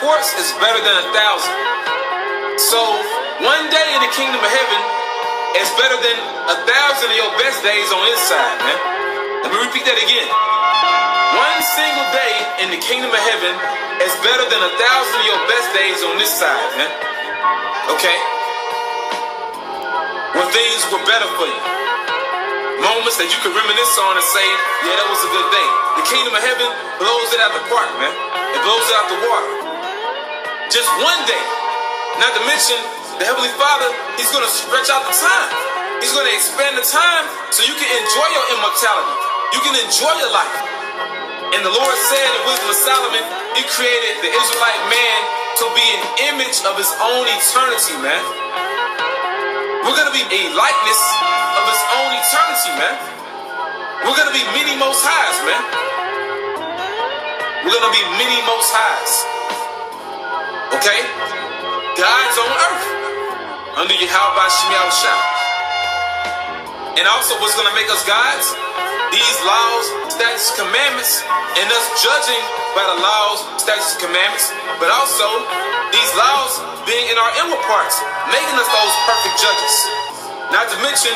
courts is better than 1,000. So one day in the kingdom of heaven is better than 1,000 of your best days on this side, man. Let me repeat that again. One single day in the kingdom of heaven is better than 1,000 of your best days on this side, man. Okay? When things were better for you. Moments that you could reminisce on and say, yeah, that was a good day. The kingdom of heaven blows it out the park, man. It blows it out the water. Just one day. Not to mention, the Heavenly Father, He's going to stretch out the time. He's going to expand the time so you can enjoy your immortality. You can enjoy your life. And the Lord said in Wisdom of Solomon, He created the Israelite man to be an image of his own eternity, man. We're going to be a likeness of his own eternity, man. We're going to be many most highs, man. We're going to be many most highs. Okay? Gods on earth under Yahweh Shemiah Shah. And also what's going to make us gods? These laws, statutes, commandments, and us judging by the laws, statutes, commandments, but also these laws being in our inward parts, making us those perfect judges. Not to mention,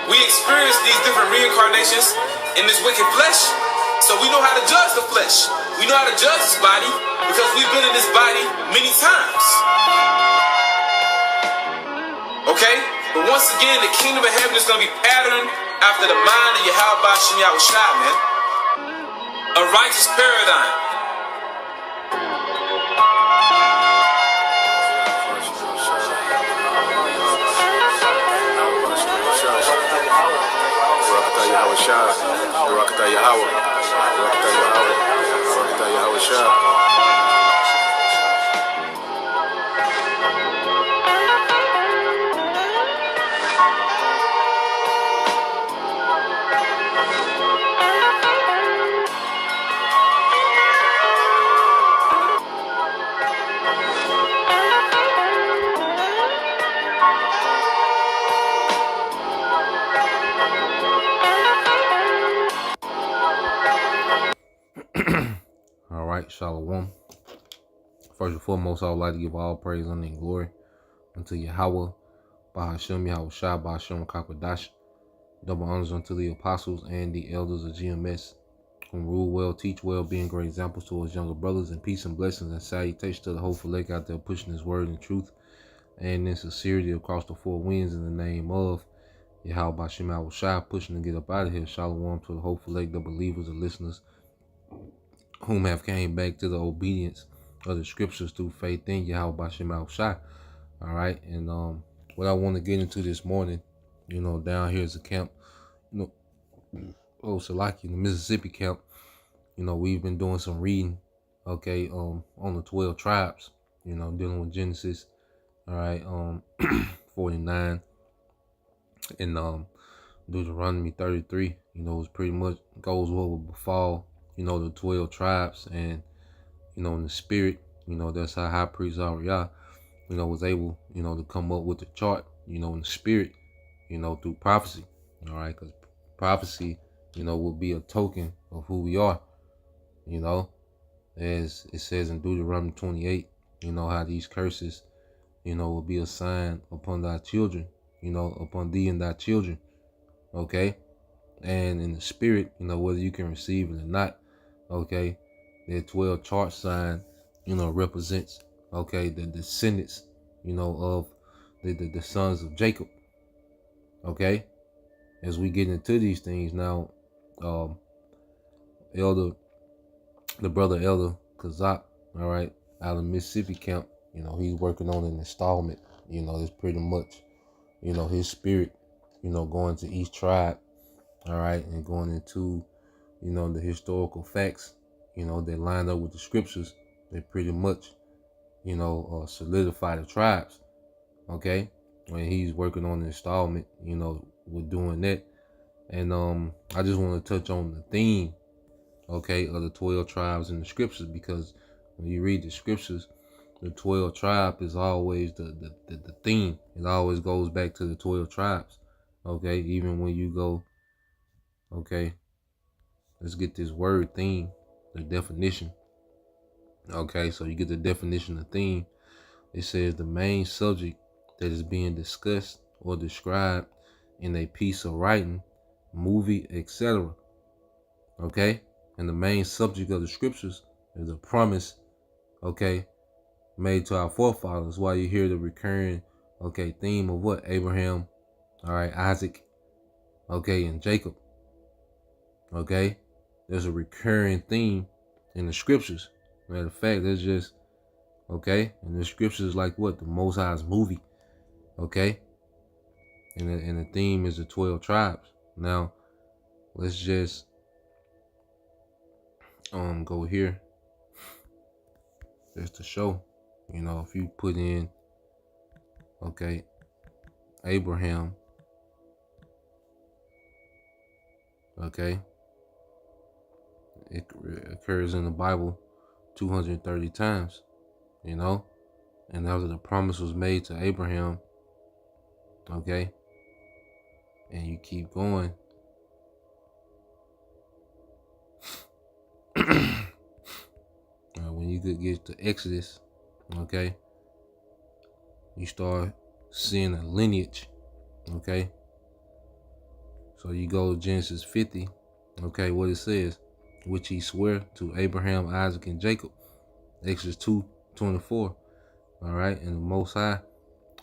we experience these different reincarnations in this wicked flesh, so we know how to judge the flesh. We know how to judge this body because we've been in this body many times. Okay? But once again, the kingdom of heaven is going to be patterned after the mind of Yahweh Shemiah Shah, man. A righteous paradigm. All right, Shalom. First and foremost, I would like to give all praise, honor, and glory unto Yahweh, Bahashem, Yahweh Shai, Bahashem, Kakadash. Double honors unto the apostles and the elders of GMS, who rule well, teach well, being great examples to us younger brothers, and peace and blessings and salutation to the whole lake out there pushing His word and truth and in sincerity across the four winds in the name of Yahweh, Bahashem, Yahweh Shai, pushing to get up out of here. Shalom to the whole lake, the believers and listeners whom have came back to the obedience of the scriptures through faith in Yahweh Bashem Al Shai. All right. And what I want to get into this morning, down here is a camp, Salaki, the Mississippi camp. We've been doing some reading, okay, on the 12 tribes, dealing with Genesis, all right, 49 and Deuteronomy 33, it's pretty much goes what would befall the 12 tribes, and in the spirit, that's how High Priest Ariah, was able, to come up with the chart, in the spirit, through prophecy. All right, because prophecy, will be a token of who we are, as it says in Deuteronomy 28, how these curses, will be a sign upon thy children, upon thee and thy children. Okay, and in the spirit, whether you can receive it or not. Okay, that 12 chart sign, represents, okay, the descendants, of the sons of Jacob. Okay, as we get into these things now, the brother Elder Kazak, all right, out of Mississippi camp, he's working on an installment. It's pretty much, his spirit, going to each tribe, all right, and going into the historical facts, that line up with the scriptures, they pretty much, solidify the tribes, okay? When he's working on the installment, we're doing that. And I just want to touch on the theme, okay, of the 12 tribes in the scriptures, because when you read the scriptures, the 12 tribe is always the theme. It always goes back to the 12 tribes, okay? Even when you go, okay, let's get this word theme, the definition. Okay, so you get the definition of theme. It says the main subject that is being discussed or described in a piece of writing, movie, etc. Okay, and the main subject of the scriptures is a promise, okay, made to our forefathers. Why you hear the recurring, okay, theme of what? Abraham, all right, Isaac, okay, and Jacob. Okay, there's a recurring theme in the scriptures. Matter of fact, there's just, okay, and the scriptures like what? The Most High's movie. Okay, and the theme is the 12 tribes. Now let's just go here just to show, if you put in, okay, Abraham, okay, it occurs in the Bible 230 times, and after the promise was made to Abraham, okay, and you keep going. When you could get to Exodus, okay, you start seeing a lineage, okay. So you go to Genesis 50, okay, what it says, which he swore to Abraham, Isaac, and Jacob. Exodus 2:24, all right, and the Most High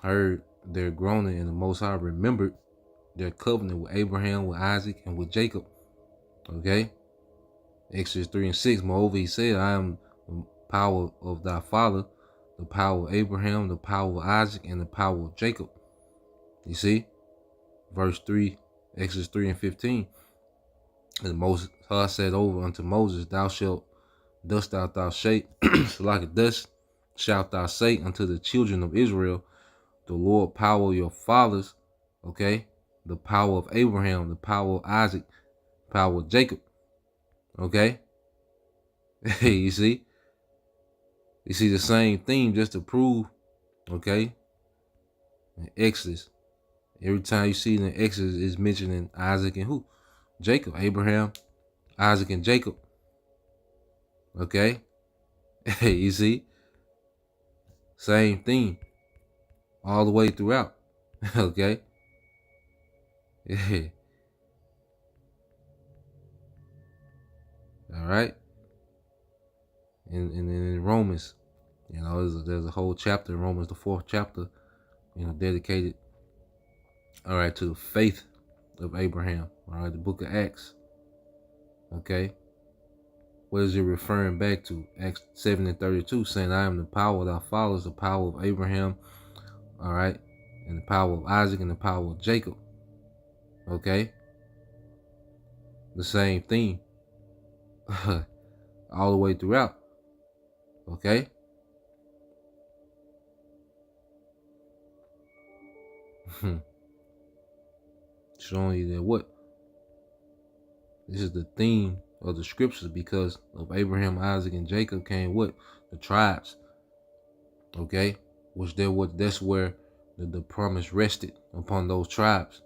heard their groaning, and the Most High remembered their covenant with Abraham, with Isaac, and with Jacob, okay. Exodus 3:6, moreover, he said, I am the power of thy father, the power of Abraham, the power of Isaac, and the power of Jacob. You see? Verse 3, Exodus 3:15. And Moses said over unto Moses, dust out thou shape, so like a dust shalt thou say unto the children of Israel, the Lord power of your fathers, okay? The power of Abraham, the power of Isaac, power of Jacob. Okay? You see? You see the same theme just to prove, okay? In Exodus. Every time you see it in Exodus, it's mentioning Isaac and who? Jacob. Abraham, Isaac, and Jacob. Okay? You see? Same theme. All the way throughout. Okay? Yeah. All right? And in Romans, there's a whole chapter in Romans, the 4th chapter, dedicated, all right, to the faith of Abraham. All right, the book of Acts. Okay. What is it referring back to? Acts 7:32, saying, I am the power of thy fathers, the power of Abraham, all right, and the power of Isaac, and the power of Jacob. Okay. The same thing. All the way throughout. Okay. Showing you that what? This is the theme of the scriptures, because of Abraham, Isaac, and Jacob came what? The tribes. Okay? That's where the promise rested upon those tribes.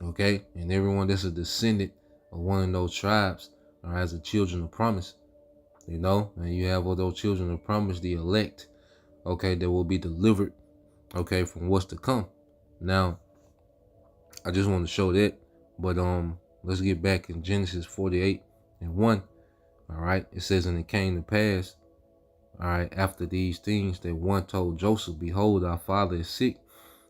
Okay? And everyone that's a descendant of one of those tribes are as the children of promise. And you have all those children of promise, the elect, okay, that will be delivered, okay, from what's to come. Now, I just want to show that, but let's get back in Genesis 48:1. All right, it says, and it came to pass, all right, after these things, that one told Joseph, behold, our father is sick,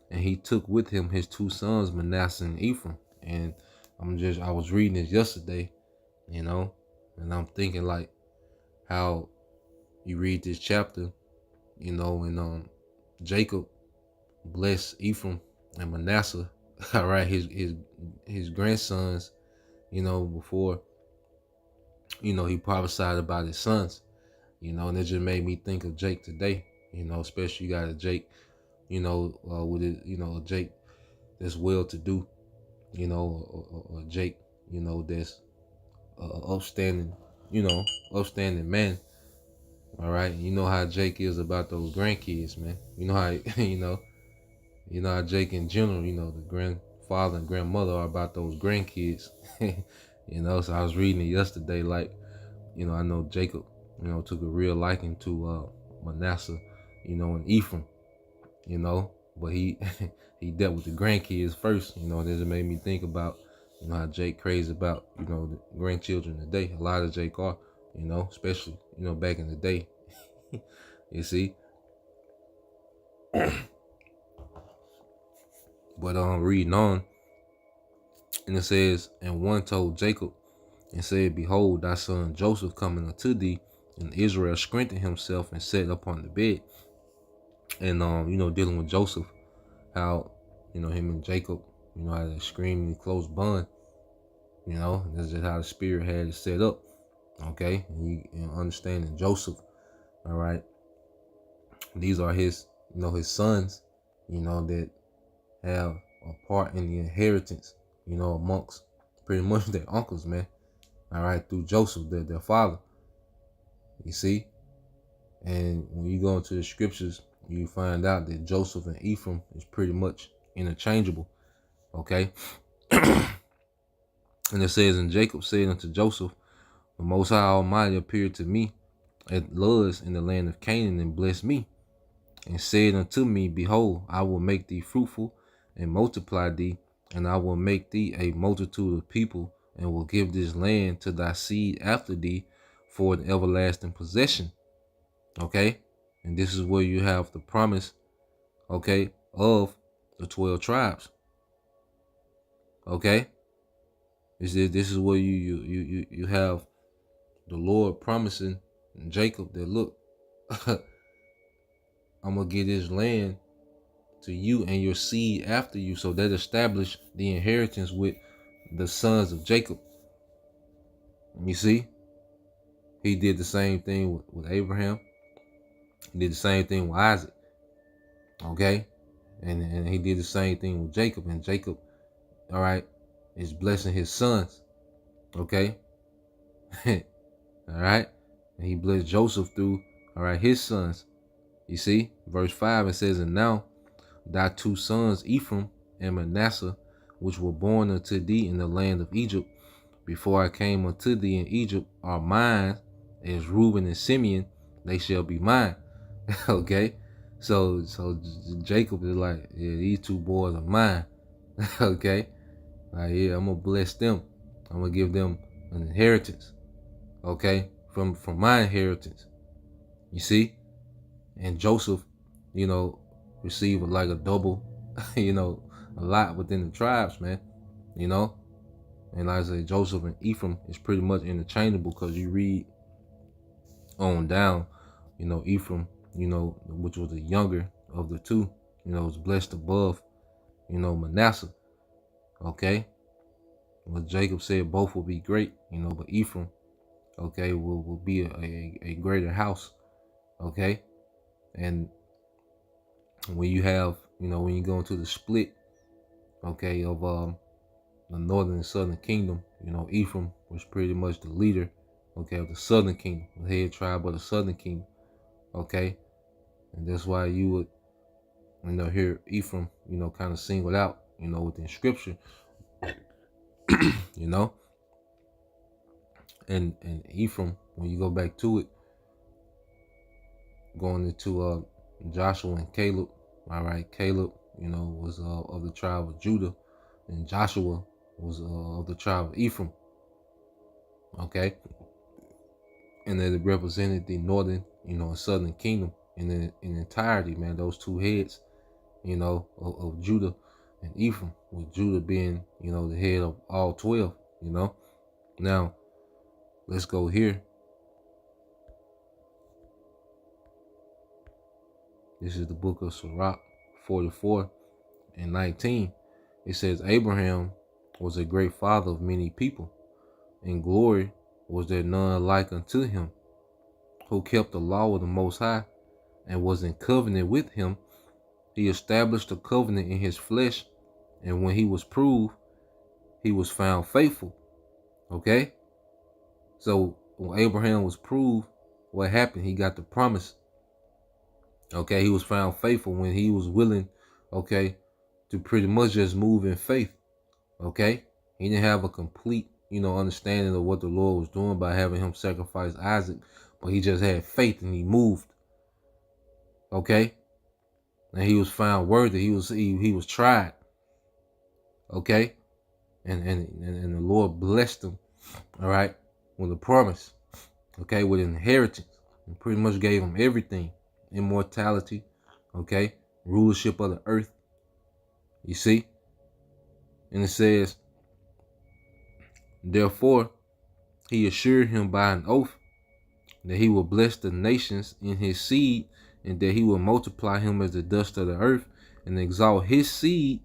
and he took with him his 2 sons, Manasseh and Ephraim. And I was reading this yesterday, and I'm thinking like how you read this chapter, and Jacob blessed Ephraim and Manasseh, all right, his grandsons, before, he prophesied about his sons, and it just made me think of Jake today, especially you got a Jake, with it, a Jake that's well to do, a Jake, that's upstanding, upstanding man. All right, you know how Jake is about those grandkids, man. You know how how Jake in general, the grandfather and grandmother are about those grandkids. So I was reading it yesterday, like, I know Jacob, took a real liking to Manasseh, and Ephraim, but he he dealt with the grandkids first. This made me think about how Jake crazy about the grandchildren today. A lot of Jake are, especially back in the day. You see. But reading on, and it says, and one told Jacob and said, behold, thy son Joseph coming unto thee. And Israel strengthened himself and sat upon the bed. And dealing with Joseph, how him and Jacob had a extremely close bond. That's just how the spirit had it set up. Okay, and you understanding Joseph. All right, these are his his sons, that have a part in the inheritance, amongst pretty much their uncles, man. All right, through Joseph, their father. You see, and when you go into the scriptures, you find out that Joseph and Ephraim is pretty much interchangeable. Okay, and it says, and Jacob said unto Joseph, the Most High Almighty appeared to me at Luz in the land of Canaan and blessed me, and said unto me, behold, I will make thee fruitful and multiply thee, and I will make thee a multitude of people, and will give this land to thy seed after thee for an everlasting possession. Okay, and this is where you have the promise, okay, of the 12 tribes. Okay, this is where you have the Lord promising Jacob that, look, I'm gonna give this land to you and your seed after you. So that established the inheritance with the sons of Jacob. You see, he did the same thing with Abraham. He did the same thing with Isaac. Okay, and he did the same thing with Jacob. And Jacob, all right, is blessing his sons. Okay, all right, and he blessed Joseph through, all right, his sons. You see, verse 5, it says, and now thy two sons Ephraim and Manasseh, which were born unto thee in the land of Egypt, before I came unto thee in Egypt, are mine, as Reuben and Simeon, they shall be mine. Okay, so Jacob is like, yeah, these two boys are mine. Okay, like, yeah, I'm gonna bless them. I'm gonna give them an inheritance. Okay, from my inheritance. You see, and Joseph, received like a double, a lot within the tribes, man. And like I say, Joseph and Ephraim is pretty much interchangeable, because you read on down, Ephraim, which was the younger of the two, was blessed above, Manasseh. Okay. Well, Jacob said both will be great, but Ephraim, okay, will be a greater house. Okay. And when you have, when you go into the split, okay, of the northern and southern kingdom, Ephraim was pretty much the leader, okay, of the southern kingdom, the head tribe of the southern kingdom. Okay, and that's why you would, hear Ephraim, kind of singled out, within scripture, and Ephraim, when you go back to it, going into Joshua and Caleb, all right, Caleb, was of the tribe of Judah, and Joshua was of the tribe of Ephraim. Okay, and then it represented the northern, and southern kingdom in entirety, man. Those two heads, of Judah and Ephraim, with Judah being, the head of all 12. Now let's go here. This is the book of Sirach 44 and 19. It says, Abraham was a great father of many people. In glory was there none like unto him, who kept the law of the Most High, and was in covenant with him. He established a covenant in his flesh, and when he was proved, he was found faithful. Okay? So when Abraham was proved, what happened? He got the promise. Okay, he was found faithful when he was willing, okay, to pretty much just move in faith. Okay? He didn't have a complete, understanding of what the Lord was doing by having him sacrifice Isaac, but he just had faith and he moved. Okay, and he was found worthy. He was tried. Okay, and the Lord blessed him. All right, with a promise. Okay, with an inheritance, and pretty much gave him everything: immortality. Okay, rulership of the earth. You see, and it says, therefore, he assured him by an oath that he will bless the nations in his seed, and that he will multiply him as the dust of the earth, and exalt his seed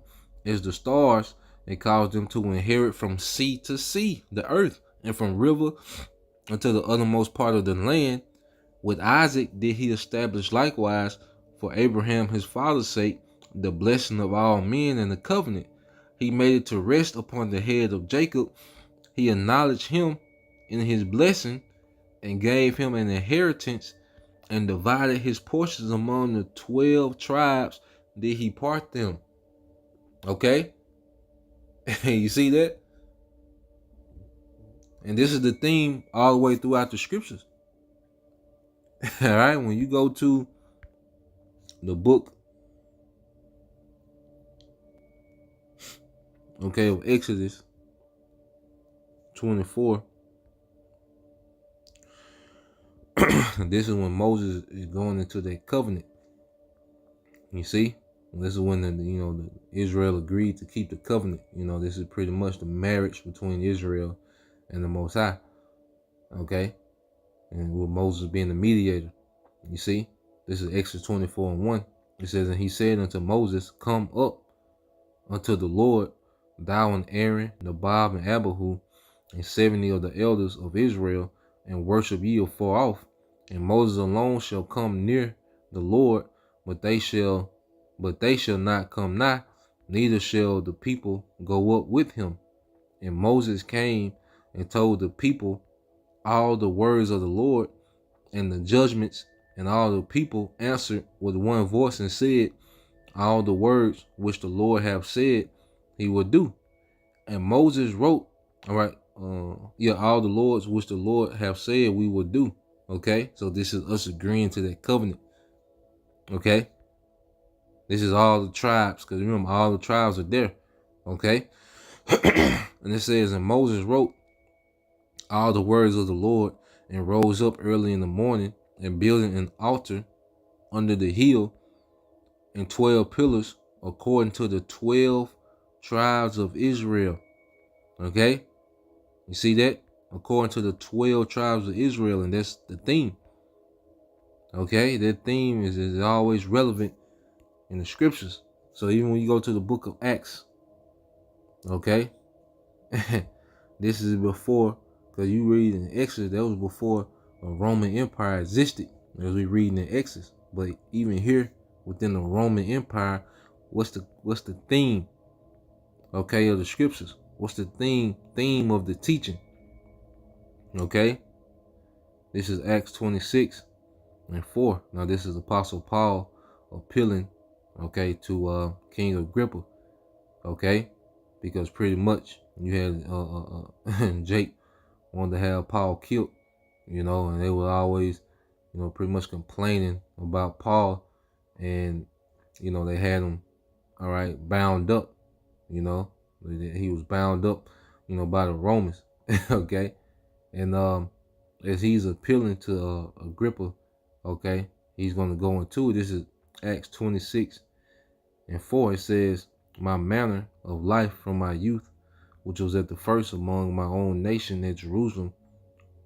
as the stars, and cause them to inherit from sea to sea the earth, and from river unto the uttermost part of the land. With Isaac did he establish likewise, for Abraham his father's sake, the blessing of all men and the covenant. He made it to rest upon the head of Jacob. He acknowledged him in his blessing, and gave him an inheritance, and divided his portions among the 12 tribes. Did he part them? Okay, you see that? And this is the theme all the way throughout the scriptures. All right, when you go to the book, okay, of Exodus 24, this is when Moses is going into that covenant. You see, this is when the Israel agreed to keep the covenant. This is pretty much the marriage between Israel and the Most High. Okay, and with Moses being the mediator. You see, this is Exodus 24:1. It says, and he said unto Moses, come up unto the Lord, thou and Aaron, Nadab and Abihu, and 70 of the elders of Israel, and worship ye afar off. And Moses alone shall come near the Lord, but they shall not come nigh, neither shall the people go up with him. And Moses came and told the people all the words of the Lord and the judgments, and all the people answered with one voice and said, all the words which the Lord have said he will do. And Moses wrote, all right, all the Lords which the Lord have said we will do. Okay, so this is us agreeing to that covenant. Okay, this is all the tribes, because remember, all the tribes are there. Okay, and it says, and Moses wrote all the words of the Lord, and rose up early in the morning, and building an altar under the hill, and 12 pillars according to the 12 tribes of Israel. Okay, you see that? According to the 12 tribes of Israel, and that's the theme. Okay, that theme is always relevant in the scriptures. So even when you go to the book of Acts, okay, this is before, because you read in Exodus, that was before a Roman Empire existed, as we read in Exodus. But even here within the Roman Empire, what's the theme, okay, of the scriptures? What's the theme of the teaching? Okay, this is Acts 26:4. Now this is Apostle Paul appealing, okay, to King Agrippa, okay, because pretty much you had Jake wanted to have Paul killed, and they were always, pretty much complaining about Paul, and they had him, all right, bound up, he was bound up, by the Romans, okay, and as he's appealing to Agrippa, okay, he's going to go into it. This is Acts 26:4. It says, my manner of life from my youth, which was at the first among my own nation at Jerusalem,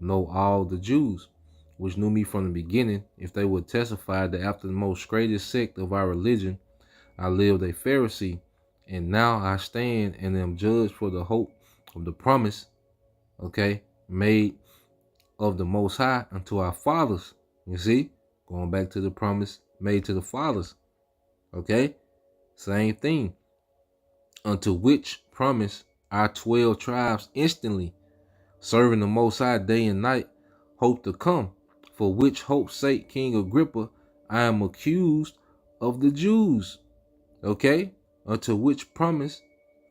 know all the Jews, which knew me from the beginning, if they would testify that after the most greatest sect of our religion, I lived a Pharisee, and now I stand and am judged for the hope of the promise, okay, made of the Most High unto our fathers. You see, going back to the promise made to the fathers, okay, same thing, unto which promise our 12 tribes instantly, serving the Most High day and night, hope to come, for which hope's sake, King Agrippa, I am accused of the Jews. Okay, unto which promise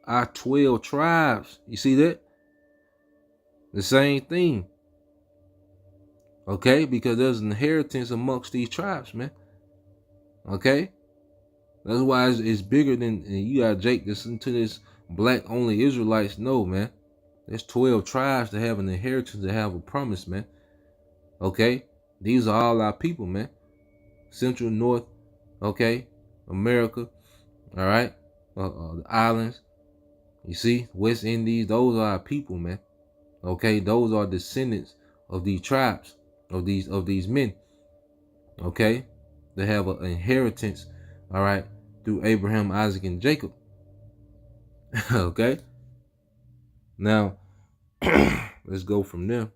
our 12 tribes. You see that? The same thing. Okay, because there's an inheritance amongst these tribes, man. Okay, that's why it's bigger than, and you got Jake listen to this black only Israelites. No, man. There's 12 tribes that have an inheritance, that have a promise, man. Okay, these are all our people, man. Central, North, okay, America, all right, the islands. You see, West Indies. Those are our people, man. Okay, those are descendants of these tribes, of these men. Okay, they have an inheritance, all right, through Abraham, Isaac, and Jacob. Okay, now let's go from there.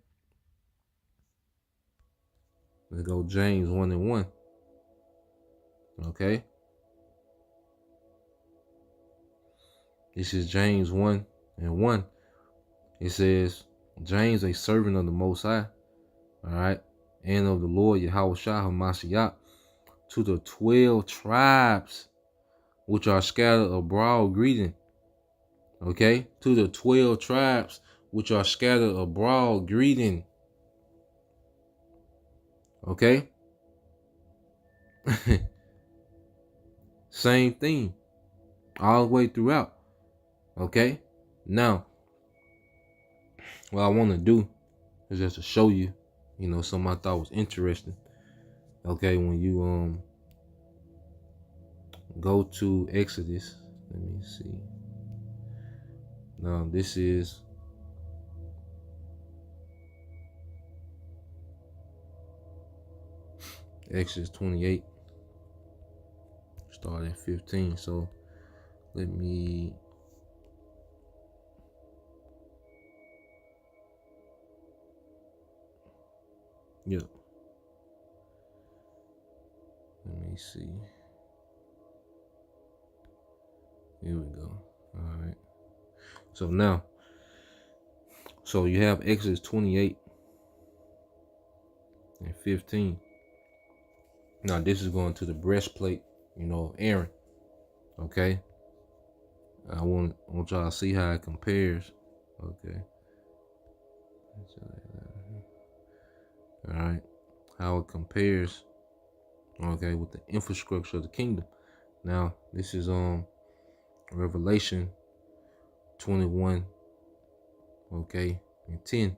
Let's go James 1:1. Okay, this is James 1:1. It says, James, a servant of the Most High, all right, and of the Lord Yahweh Shah HaMashiach, to the 12 tribes which are scattered abroad, greeting. Okay, to the 12 tribes which are scattered abroad, greeting. Okay, same thing all the way throughout. Okay, now what I want to do is just to show you, something I thought was interesting. Okay, when you go to Exodus, let me see. Now this is Exodus 28, start at 15. So let me let me see. Here we go. All right. So now, so you have Exodus 28 and 15. Now this is going to the breastplate, of Aaron. Okay. I want y'all to see how it compares. Okay. All right. How it compares. Okay, with the infrastructure of the kingdom. Now this is Revelation 21. Okay, and 10.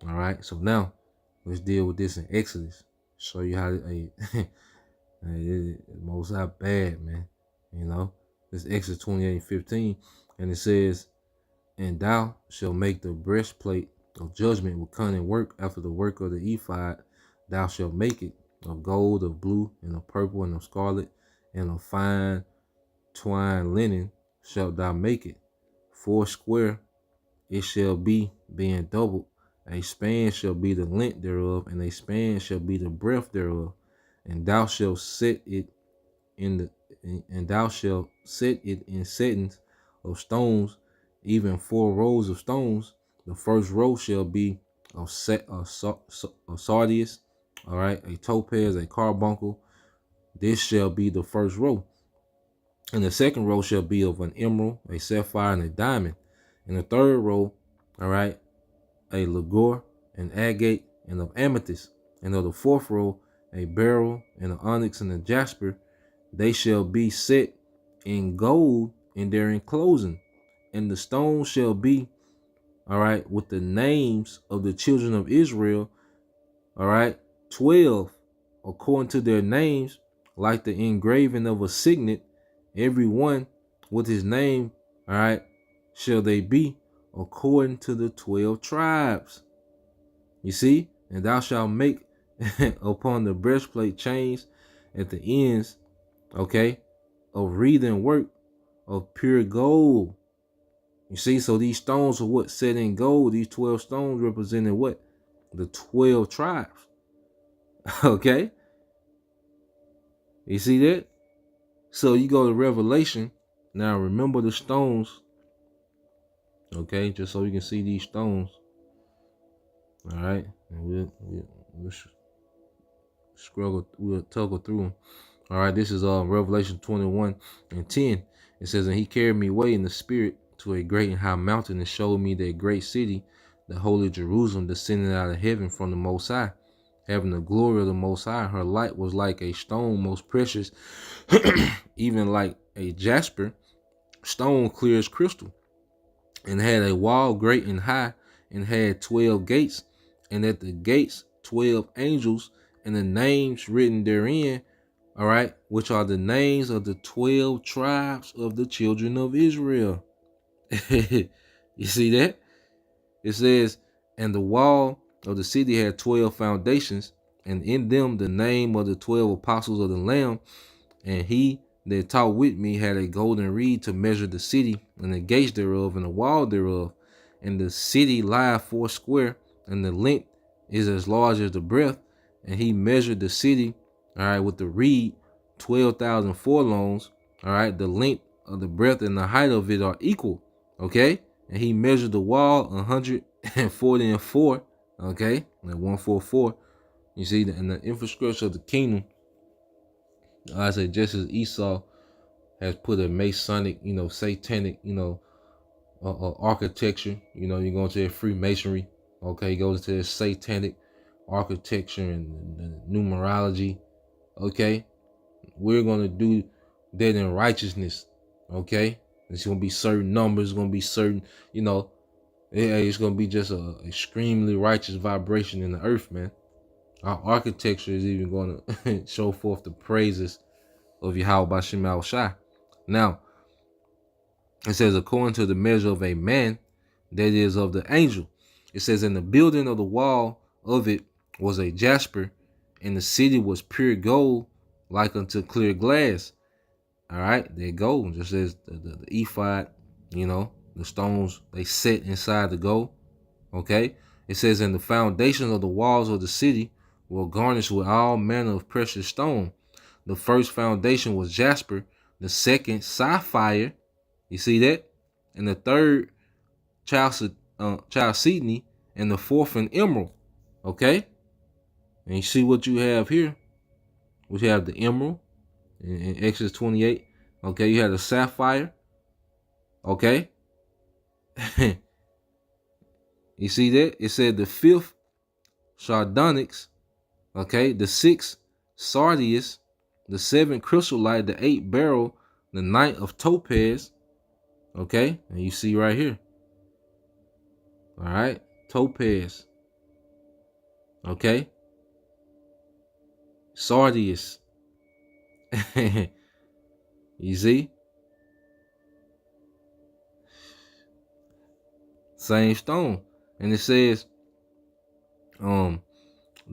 All right. So now let's deal with this in Exodus. Show you how most how bad, man. This Exodus 28:15, and it says, and thou shalt make the breastplate of judgment with cunning work after the work of the ephod. Thou shalt make it of gold, of blue, and of purple, and of scarlet, and of fine twined linen shalt thou make it. 4 square it shall be, being doubled. A span shall be the length thereof, and a span shall be the breadth thereof. And thou shalt set it in settings of stones, even 4 rows of stones. The first row shall be of sardius, all right, a topaz, a carbuncle. This shall be the first row. And the second row shall be of an emerald, a sapphire, and a diamond. And the third row, all right, a ligure, an agate, and of amethyst. And of the fourth row, a beryl, and an onyx, and a jasper. They shall be set in gold in their enclosing. And the stones shall be, all right, with the names of the children of Israel, all right, 12, according to their names, like the engraving of a signet, every one with his name, all right, shall they be, according to the 12 tribes. You see? And thou shalt make upon the breastplate chains at the ends, okay, of wreathen work of pure gold. You see, so these stones are what set in gold. These 12 stones representing what? The 12 tribes. Okay? You see that? So you go to Revelation. Now remember the stones. Okay, just so you can see these stones. All right, and we'll toggle through them. All right, this is Revelation 21 and 10. It says, and he carried me away in the spirit to a great and high mountain and showed me that great city, the holy Jerusalem, descending out of heaven from the Most High, having the glory of the Most High. Her light was like a stone most precious, even like a jasper stone, clear as crystal, and had a wall great and high, and had 12 gates, and at the gates 12 angels, and the names written therein, all right, which are the names of the 12 tribes of the children of Israel. You see that? It says, and the wall of the city had 12 foundations, and in them the name of the 12 apostles of the Lamb. And he that taught with me had a golden reed to measure the city, and the gates thereof, and the wall thereof. And the city lieth 4 square, and the length is as large as the breadth. And he measured the city, all right, with the reed, 12,000 furlongs. All right, the length of the breadth and the height of it are equal. Okay, and he measured the wall 144. Okay, like 144. You see, and the infrastructure of the kingdom, I say, just as Esau has put a Masonic, satanic, architecture, you go into Freemasonry, okay, goes to satanic architecture and numerology, okay, we're going to do that in righteousness, okay. It's going to be certain numbers, going to be certain, it's going to be just a extremely righteous vibration in the earth, man. Our architecture is even going to show forth the praises of Yahweh Bashim Al Shai. Now, it says, according to the measure of a man, that is of the angel. It says, in the building of the wall of it was a jasper, and the city was pure gold, like unto clear glass. All right, there gold. Just says the ephod, the stones, they set inside the gold. Okay. It says, and the foundations of the walls of the city were garnished with all manner of precious stone. The first foundation was jasper, the second sapphire. You see that? And the third chalcedony, and the fourth an emerald. Okay? And you see what you have here? We have the emerald in Exodus 28. Okay, you have the sapphire. Okay? You see that? It said the fifth sardonyx. Okay, the sixth sardius, the seventh chrysolite, the eighth beryl, the ninth of topaz. Okay, and you see right here. All right, topaz. Okay, sardius. You see, same stone, and it says, the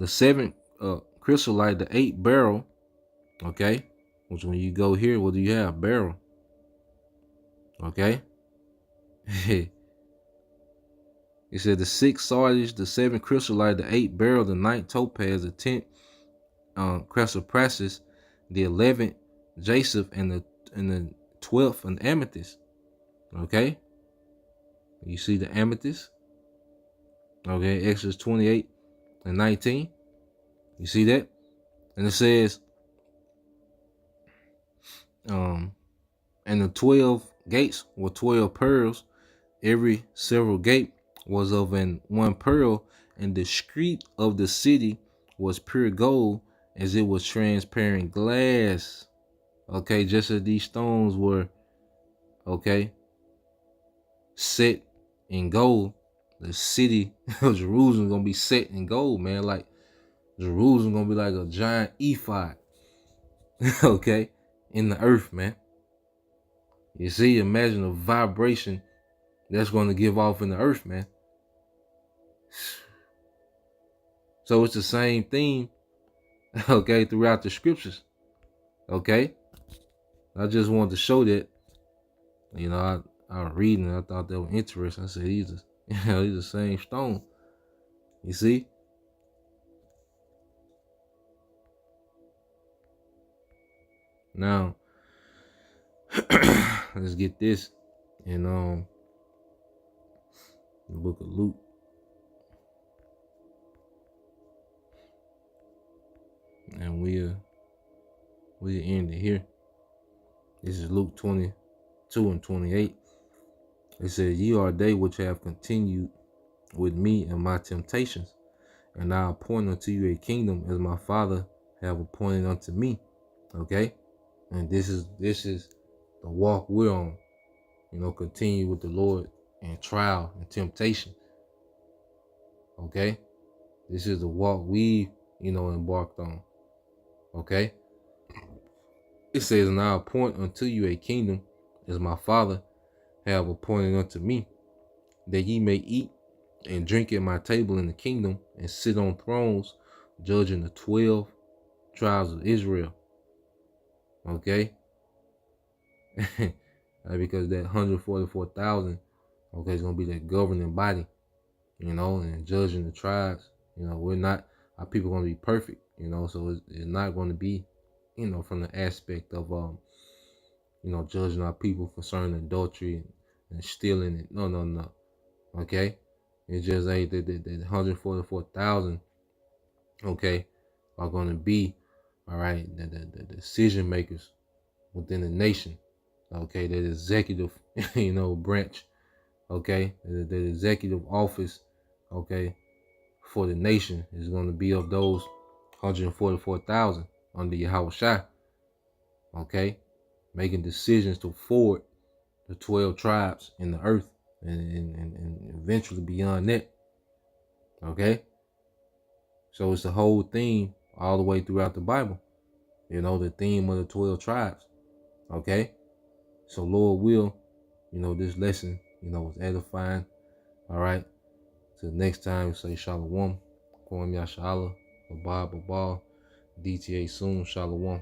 seventh chrysolite, the eighth beryl. Okay, which when you go here, what do you have? Beryl. Okay. It said the sixth sardius, the seventh chrysolite, the eighth beryl, the ninth topaz, the 10th chrysoprasus, the 11th jasoph, and the 12th an amethyst. Okay, you see the amethyst. Okay, Exodus 28 and 19. You see that, and it says, and the 12 gates were 12 pearls. Every several gate was of one pearl, and the street of the city was pure gold, as it was transparent glass. Okay, just as these stones were, okay, set in gold, the city of Jerusalem gonna be set in gold, man. Like Jerusalem gonna be like a giant ephod, okay, in the earth, man. You see, imagine the vibration that's going to give off in the earth, man. So it's the same thing, okay, throughout the scriptures. Okay, I just wanted to show that. I was reading, I thought that was interesting. I said, these are the same stone. You see? Now, let's get this in the book of Luke. And we'll end it here. This is Luke 22 and 28. It says, ye are they which have continued with me and my temptations, and I appoint unto you a kingdom as my Father have appointed unto me. Okay? And this is the walk we're on. Continue with the Lord in trial and temptation. Okay? This is the walk we, embarked on. Okay? It says, and I appoint unto you a kingdom as my Father have appointed unto me, that ye may eat and drink at my table in the kingdom, and sit on thrones, judging the 12 tribes of Israel. Okay? Because that 144,000, okay, is going to be that governing body, and judging the tribes. Our people going to be perfect, so it's not going to be, from the aspect of, judging our people concerning adultery and stealing it. No. Okay? It's just that 144,000, okay, are going to be, all right, the decision makers within the nation. Okay, the executive, branch. Okay, the executive office, okay, for the nation is going to be of those 144,000 under Yahweh Shai. Okay, making decisions to forward the 12 tribes in the earth, and eventually beyond that. Okay, so it's the whole theme all the way throughout the Bible. The theme of the 12 tribes. Okay, so Lord will, this lesson, was edifying. All right. Till next time, say Shalom. Kwam Yashala. Babah. DTA soon. Shalom.